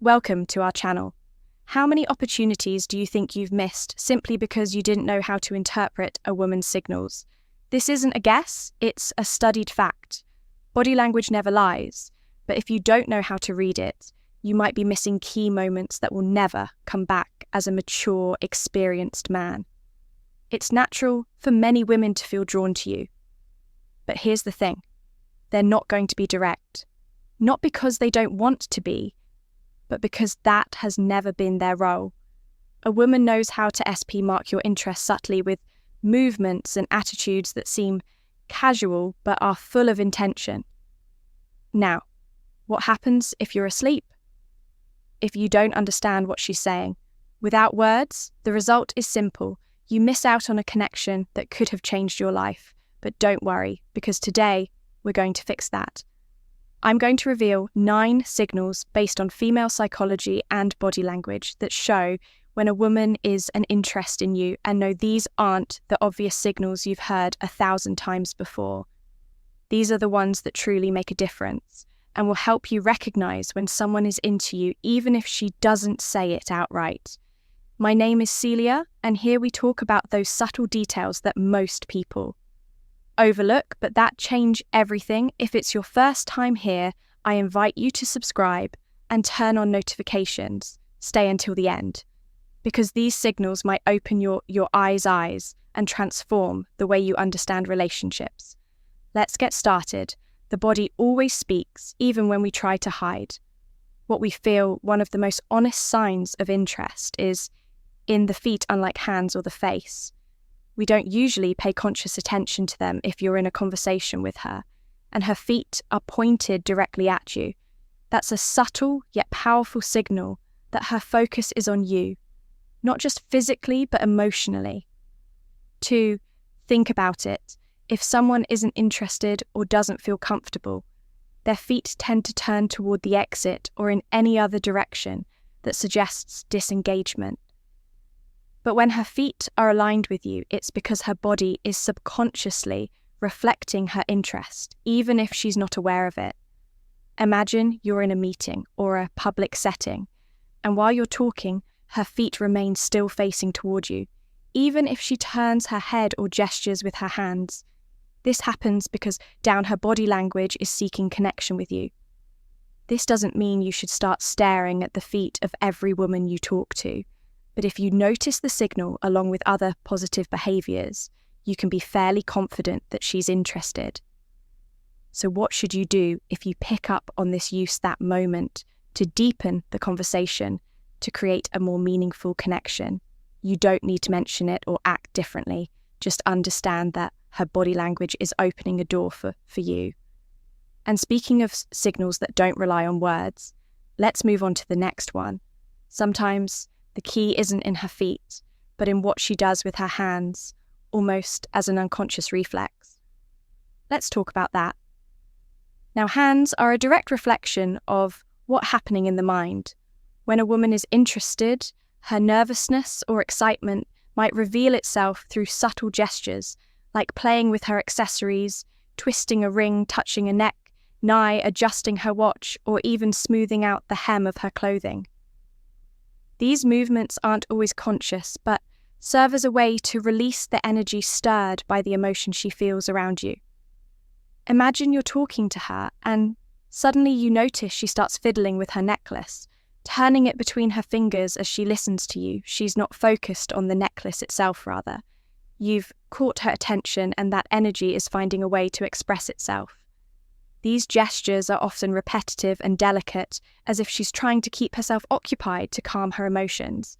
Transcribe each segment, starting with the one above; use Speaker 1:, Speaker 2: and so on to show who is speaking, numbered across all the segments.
Speaker 1: Welcome to our channel. How many opportunities do you think you've missed simply because you didn't know how to interpret a woman's signals? This isn't a guess, it's a studied fact. Body language never lies, but if you don't know how to read it, you might be missing key moments that will never come back as a mature, experienced man. It's natural for many women to feel drawn to you. But here's the thing, they're not going to be direct. Not because they don't want to be, but because that has never been their role. A woman knows how to SP mark your interest subtly with movements and attitudes that seem casual but are full of intention. Now, what happens if you're asleep? If you don't understand what she's saying? Without words, the result is simple. You miss out on a connection that could have changed your life. But don't worry, because today we're going to fix that. I'm going to reveal 9 signals based on female psychology and body language that show when a woman is an interest in you, and no, these aren't the obvious signals you've heard 1,000 times before. These are the ones that truly make a difference and will help you recognize when someone is into you, even if she doesn't say it outright. My name is Celia, and here we talk about those subtle details that most people overlook, but that change everything. If it's your first time here, I invite you to subscribe and turn on notifications. Stay until the end, because these signals might open your eyes and transform the way you understand relationships. Let's get started. The body always speaks, even when we try to hide. What we feel, one of the most honest signs of interest, is in the feet, unlike hands or the face. We don't usually pay conscious attention to them if you're in a conversation with her, and her feet are pointed directly at you. That's a subtle yet powerful signal that her focus is on you, not just physically but emotionally. 2, think about it. If someone isn't interested or doesn't feel comfortable, their feet tend to turn toward the exit or in any other direction that suggests disengagement. But when her feet are aligned with you, it's because her body is subconsciously reflecting her interest, even if she's not aware of it. Imagine you're in a meeting or a public setting, and while you're talking, her feet remain still facing toward you, even if she turns her head or gestures with her hands. This happens because her body language is seeking connection with you. This doesn't mean you should start staring at the feet of every woman you talk to. But if you notice the signal along with other positive behaviours, you can be fairly confident that she's interested. So what should you do if you pick up on this use that moment to deepen the conversation, to create a more meaningful connection? You don't need to mention it or act differently. Just understand that her body language is opening a door for you. And speaking of signals that don't rely on words, let's move on to the next one. Sometimes the key isn't in her feet, but in what she does with her hands, almost as an unconscious reflex. Let's talk about that. Now, hands are a direct reflection of what's happening in the mind. When a woman is interested, her nervousness or excitement might reveal itself through subtle gestures, like playing with her accessories, twisting a ring, touching a neck, nigh adjusting her watch, or even smoothing out the hem of her clothing. These movements aren't always conscious, but serve as a way to release the energy stirred by the emotion she feels around you. Imagine you're talking to her and suddenly you notice she starts fiddling with her necklace, turning it between her fingers as she listens to you. She's not focused on the necklace itself, rather. You've caught her attention and that energy is finding a way to express itself. These gestures are often repetitive and delicate, as if she's trying to keep herself occupied to calm her emotions.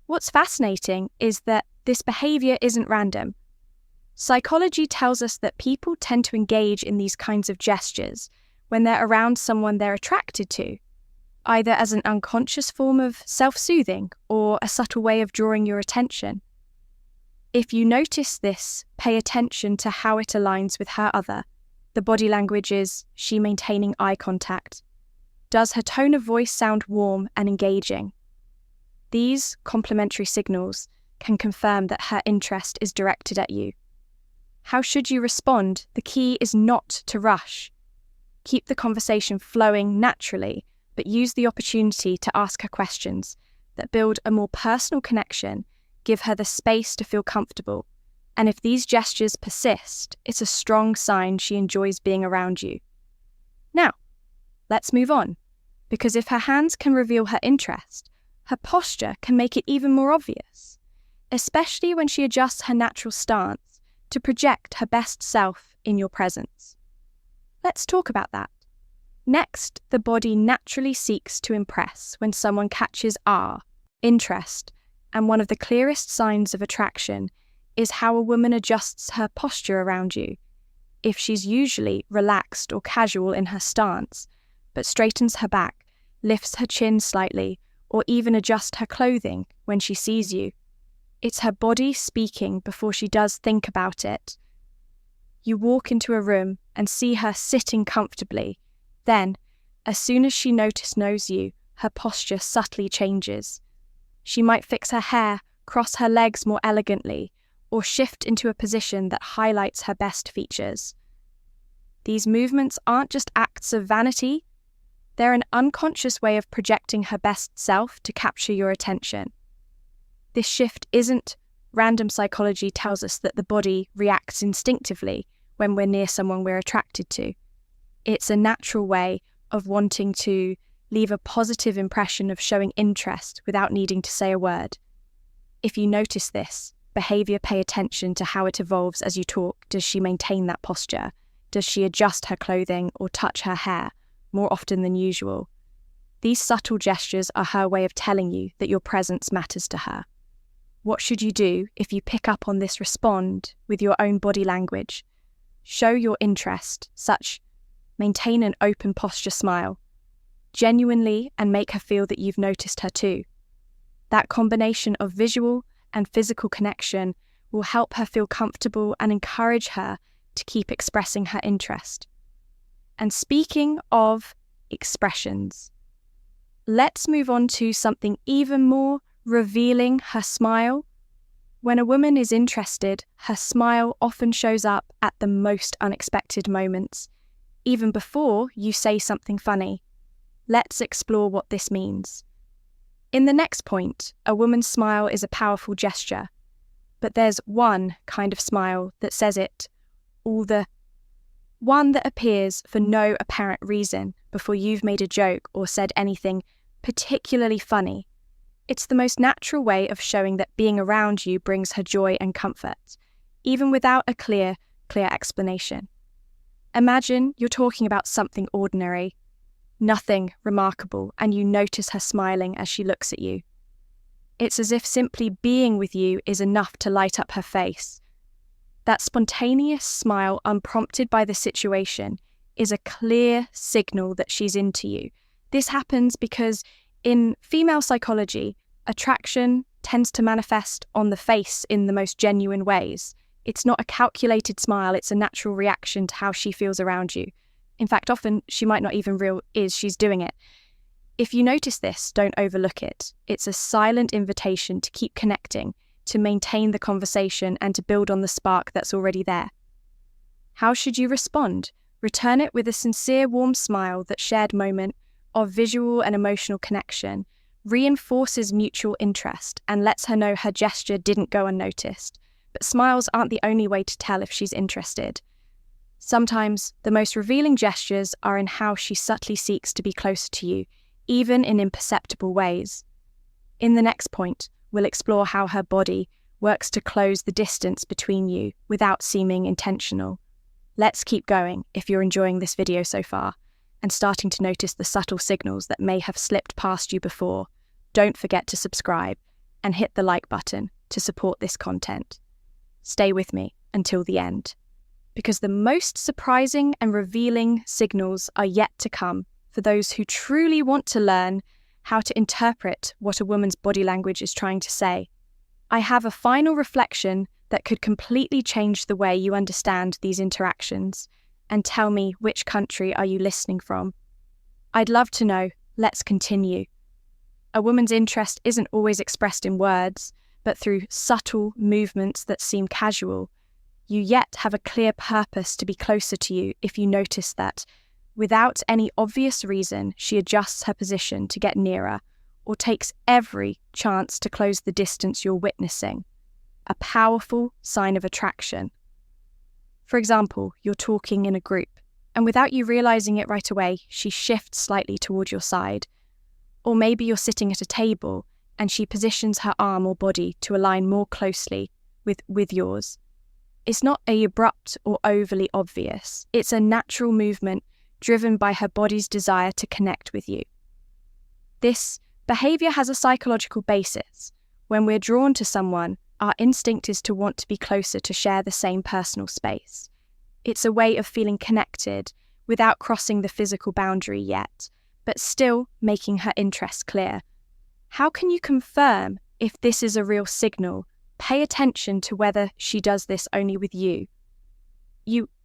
Speaker 1: What's fascinating is that this behaviour isn't random. Psychology tells us that people tend to engage in these kinds of gestures when they're around someone they're attracted to, either as an unconscious form of self-soothing or a subtle way of drawing your attention. If you notice this, pay attention to how it aligns with her other. The body language is she maintaining eye contact? Does her tone of voice sound warm and engaging? These complementary signals can confirm that her interest is directed at you. How should you respond? The key is not to rush. Keep the conversation flowing naturally, but use the opportunity to ask her questions that build a more personal connection, give her the space to feel comfortable. And if these gestures persist, it's a strong sign she enjoys being around you. Now, let's move on, because if her hands can reveal her interest, her posture can make it even more obvious, especially when she adjusts her natural stance to project her best self in your presence. Let's talk about that. Next, the body naturally seeks to impress when someone catches interest, and one of the clearest signs of attraction is how a woman adjusts her posture around you. If she's usually relaxed or casual in her stance, but straightens her back, lifts her chin slightly, or even adjusts her clothing when she sees you, it's her body speaking before she does think about it. You walk into a room and see her sitting comfortably. Then, as soon as she knows you, her posture subtly changes. She might fix her hair, cross her legs more elegantly, or shift into a position that highlights her best features. These movements aren't just acts of vanity, they're an unconscious way of projecting her best self to capture your attention. This shift isn't random. Psychology tells us that the body reacts instinctively when we're near someone we're attracted to. It's a natural way of wanting to leave a positive impression of showing interest without needing to say a word. If you notice this behavior, pay attention to how it evolves as you talk. Does she maintain that posture? Does she adjust her clothing or touch her hair more often than usual? These subtle gestures are her way of telling you that your presence matters to her. What should you do if you pick up on this? Respond with your own body language. Show your interest, maintain an open posture, smile genuinely, and make her feel that you've noticed her too. That combination of visual and physical connection will help her feel comfortable and encourage her to keep expressing her interest. And speaking of expressions, let's move on to something even more revealing: her smile. When a woman is interested, her smile often shows up at the most unexpected moments, even before you say something funny. Let's explore what this means. In the next point, a woman's smile is a powerful gesture, but there's one kind of smile that says it all: the one that appears for no apparent reason before you've made a joke or said anything particularly funny. It's the most natural way of showing that being around you brings her joy and comfort, even without a clear explanation. Imagine you're talking about something ordinary, nothing remarkable, and you notice her smiling as she looks at you. It's as if simply being with you is enough to light up her face. That spontaneous smile, unprompted by the situation, is a clear signal that she's into you. This happens because in female psychology, attraction tends to manifest on the face in the most genuine ways. It's not a calculated smile, it's a natural reaction to how she feels around you. In fact, often she might not even realize she's doing it. If you notice this, don't overlook it. It's a silent invitation to keep connecting, to maintain the conversation, and to build on the spark that's already there. How should you respond? Return it with a sincere, warm smile. That shared moment of visual and emotional connection reinforces mutual interest and lets her know her gesture didn't go unnoticed. But smiles aren't the only way to tell if she's interested. Sometimes the most revealing gestures are in how she subtly seeks to be closer to you, even in imperceptible ways. In the next point, we'll explore how her body works to close the distance between you without seeming intentional. Let's keep going if you're enjoying this video so far and starting to notice the subtle signals that may have slipped past you before. Don't forget to subscribe and hit the like button to support this content. Stay with me until the end, because the most surprising and revealing signals are yet to come for those who truly want to learn how to interpret what a woman's body language is trying to say. I have a final reflection that could completely change the way you understand these interactions. And tell me, which country are you listening from? I'd love to know. Let's continue. A woman's interest isn't always expressed in words, but through subtle movements that seem casual. You yet have a clear purpose to be closer to you if you notice that Without any obvious reason, she adjusts her position to get nearer or takes every chance to close the distance you're witnessing. A powerful sign of attraction. For example, you're talking in a group, and without you realizing it right away, she shifts slightly toward your side. Or maybe you're sitting at a table and she positions her arm or body to align more closely with yours. It's not abrupt or overly obvious. It's a natural movement driven by her body's desire to connect with you. This behavior has a psychological basis. When we're drawn to someone, our instinct is to want to be closer, to share the same personal space. It's a way of feeling connected without crossing the physical boundary yet, but still making her interest clear. How can you confirm if this is a real signal? Pay attention to whether she does this only with you.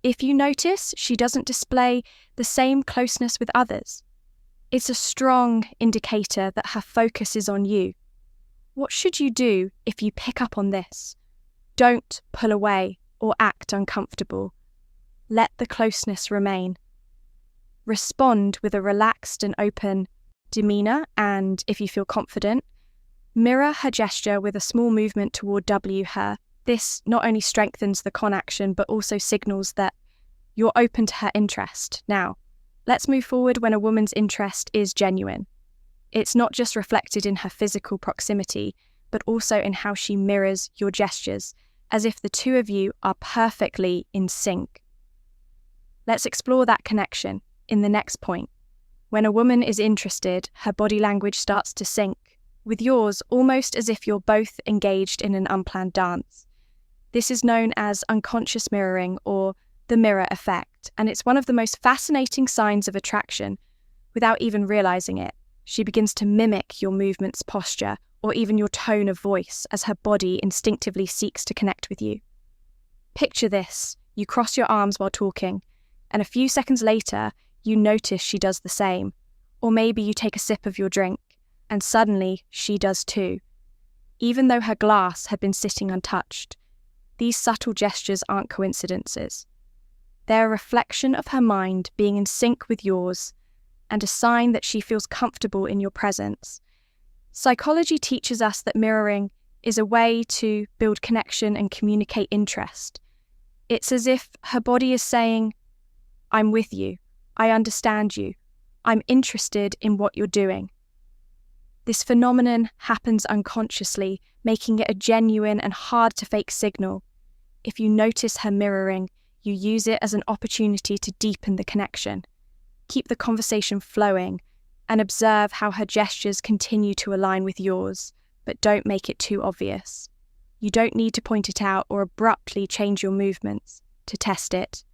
Speaker 1: If you notice she doesn't display the same closeness with others, it's a strong indicator that her focus is on you. What should you do if you pick up on this? Don't pull away or act uncomfortable. Let the closeness remain. Respond with a relaxed and open demeanor, and if you feel confident, mirror her gesture with a small movement toward her. This not only strengthens the action, but also signals that you're open to her interest. Now, let's move forward when a woman's interest is genuine. It's not just reflected in her physical proximity, but also in how she mirrors your gestures, as if the two of you are perfectly in sync. Let's explore that connection in the next point. When a woman is interested, her body language starts to sync with yours, almost as if you're both engaged in an unplanned dance. This is known as unconscious mirroring, or the mirror effect, and it's one of the most fascinating signs of attraction. Without even realizing it, she begins to mimic your movements, posture, or even your tone of voice as her body instinctively seeks to connect with you. Picture this: you cross your arms while talking, and a few seconds later, you notice she does the same. Or maybe you take a sip of your drink, and suddenly she does too. Even though her glass had been sitting untouched, these subtle gestures aren't coincidences. They're a reflection of her mind being in sync with yours, and a sign that she feels comfortable in your presence. Psychology teaches us that mirroring is a way to build connection and communicate interest. It's as if her body is saying, "I'm with you, I understand you, I'm interested in what you're doing." This phenomenon happens unconsciously, making it a genuine and hard-to-fake signal. If you notice her mirroring, you use it as an opportunity to deepen the connection. Keep the conversation flowing and observe how her gestures continue to align with yours, but don't make it too obvious. You don't need to point it out or abruptly change your movements to test it.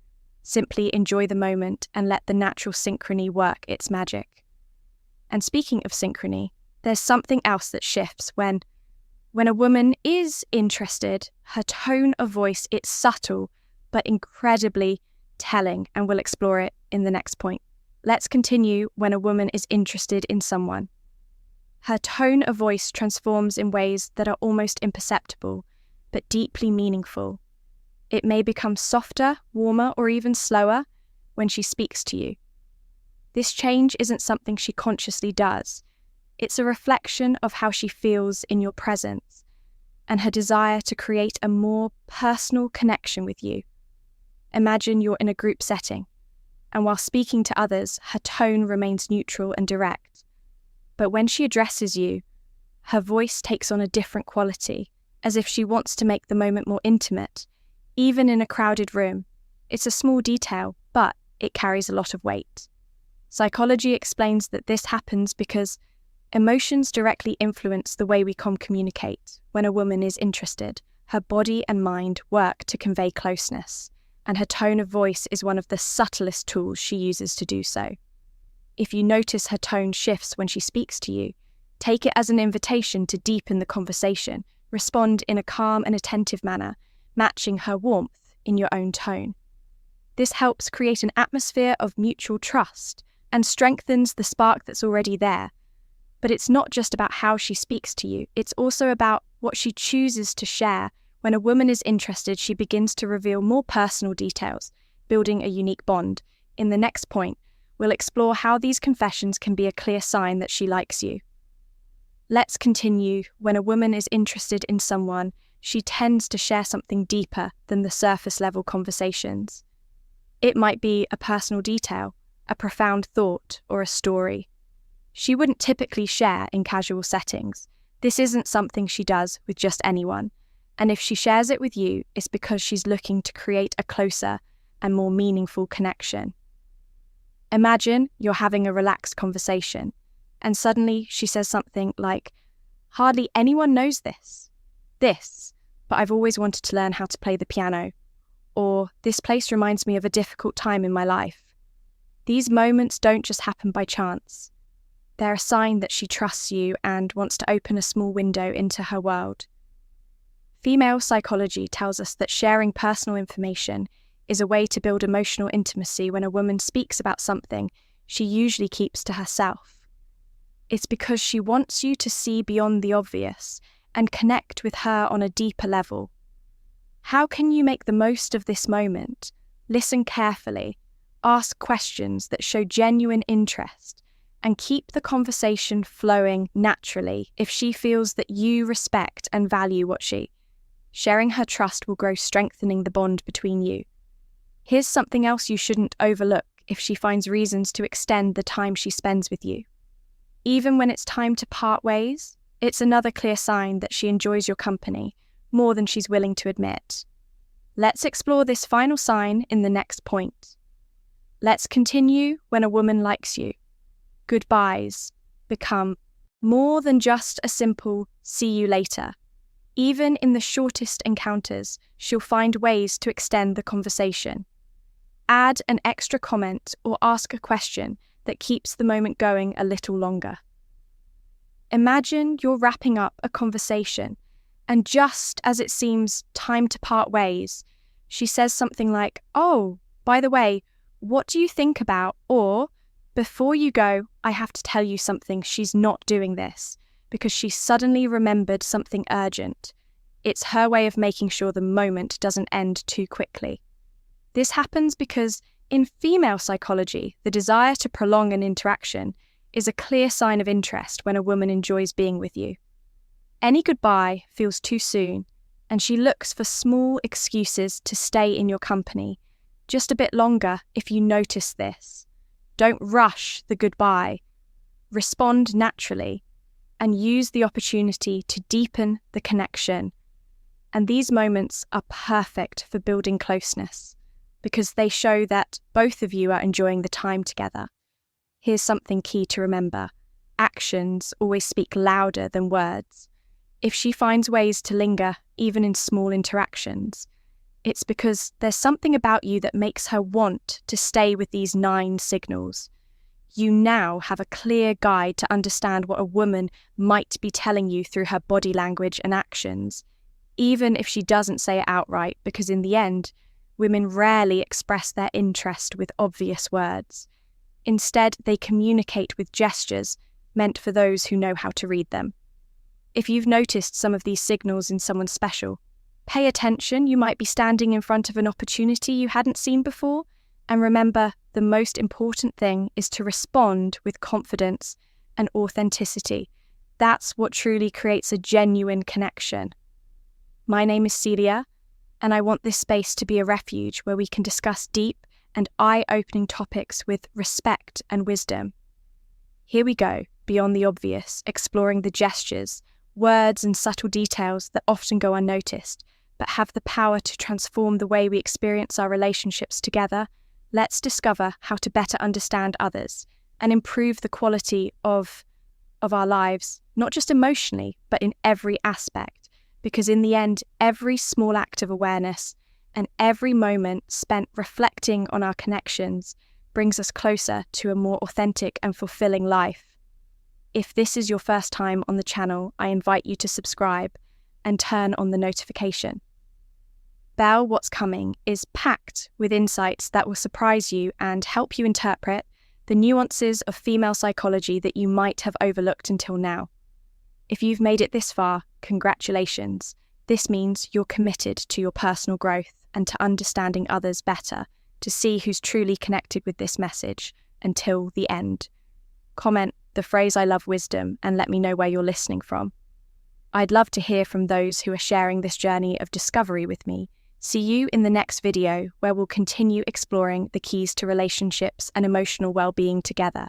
Speaker 1: Simply enjoy the moment and let the natural synchrony work its magic. And speaking of synchrony, there's something else that shifts when a woman is interested. Her tone of voice, it's subtle but incredibly telling, and we'll explore it in the next point. Let's continue when a woman is interested in someone. Her tone of voice transforms in ways that are almost imperceptible, but deeply meaningful. It may become softer, warmer, or even slower when she speaks to you. This change isn't something she consciously does. It's a reflection of how she feels in your presence and her desire to create a more personal connection with you. Imagine you're in a group setting, and while speaking to others, her tone remains neutral and direct. But when she addresses you, her voice takes on a different quality, as if she wants to make the moment more intimate, even in a crowded room. It's a small detail, but it carries a lot of weight. Psychology explains that this happens because emotions directly influence the way we communicate. When a woman is interested, her body and mind work to convey closeness, and her tone of voice is one of the subtlest tools she uses to do so. If you notice her tone shifts when she speaks to you, take it as an invitation to deepen the conversation. Respond in a calm and attentive manner, matching her warmth in your own tone. This helps create an atmosphere of mutual trust and strengthens the spark that's already there. But it's not just about how she speaks to you, it's also about what she chooses to share. When a woman is interested, she begins to reveal more personal details, building a unique bond. In the next point, we'll explore how these confessions can be a clear sign that she likes you. Let's continue. When a woman is interested in someone, she tends to share something deeper than the surface-level conversations. It might be a personal detail, a profound thought, or a story. She wouldn't typically share in casual settings. This isn't something she does with just anyone. And if she shares it with you, it's because she's looking to create a closer and more meaningful connection. Imagine you're having a relaxed conversation, and suddenly she says something like, "Hardly anyone knows this, but I've always wanted to learn how to play the piano," or "This place reminds me of a difficult time in my life." These moments don't just happen by chance. They're a sign that she trusts you and wants to open a small window into her world. Female psychology tells us that sharing personal information is a way to build emotional intimacy. When a woman speaks about something she usually keeps to herself, it's because she wants you to see beyond the obvious and connect with her on a deeper level. How can you make the most of this moment? Listen carefully, ask questions that show genuine interest, and keep the conversation flowing naturally. If she feels that you respect and value sharing her trust will grow, strengthening the bond between you. Here's something else you shouldn't overlook. If she finds reasons to extend the time she spends with you, even when it's time to part ways, it's another clear sign that she enjoys your company more than she's willing to admit. Let's explore this final sign in the next point. Let's continue. When a woman likes you, goodbyes become more than just a simple "see you later." Even in the shortest encounters, she'll find ways to extend the conversation. Add an extra comment or ask a question that keeps the moment going a little longer. Imagine you're wrapping up a conversation, and just as it seems time to part ways, she says something like, "Oh, by the way, what do you think about?" Or, "Before you go, I have to tell you something." She's not doing this because she suddenly remembered something urgent. It's her way of making sure the moment doesn't end too quickly. This happens because in female psychology, the desire to prolong an interaction is a clear sign of interest when a woman enjoys being with you. Any goodbye feels too soon, and she looks for small excuses to stay in your company just a bit longer. If you notice this, don't rush the goodbye. Respond naturally and use the opportunity to deepen the connection. And these moments are perfect for building closeness because they show that both of you are enjoying the time together. Here's something key to remember. Actions always speak louder than words. If she finds ways to linger, even in small interactions, it's because there's something about you that makes her want to stay with these 9 signals. You now have a clear guide to understand what a woman might be telling you through her body language and actions, even if she doesn't say it outright, because in the end, women rarely express their interest with obvious words. Instead, they communicate with gestures meant for those who know how to read them. If you've noticed some of these signals in someone special, pay attention. You might be standing in front of an opportunity you hadn't seen before. And remember, the most important thing is to respond with confidence and authenticity. That's what truly creates a genuine connection. My name is Celia, and I want this space to be a refuge where we can discuss deep and eye-opening topics with respect and wisdom. Here we go, beyond the obvious, exploring the gestures, words and subtle details that often go unnoticed, but have the power to transform the way we experience our relationships together. Let's discover how to better understand others and improve the quality of our lives, not just emotionally, but in every aspect. Because in the end, every small act of awareness and every moment spent reflecting on our connections brings us closer to a more authentic and fulfilling life. If this is your first time on the channel, I invite you to subscribe and turn on the notification bell. What's coming is packed with insights that will surprise you and help you interpret the nuances of female psychology that you might have overlooked until now. If you've made it this far, congratulations. This means you're committed to your personal growth and to understanding others better, to see who's truly connected with this message until the end. Comment the phrase "I love wisdom" and let me know where you're listening from. I'd love to hear from those who are sharing this journey of discovery with me. See you in the next video, where we'll continue exploring the keys to relationships and emotional well-being together.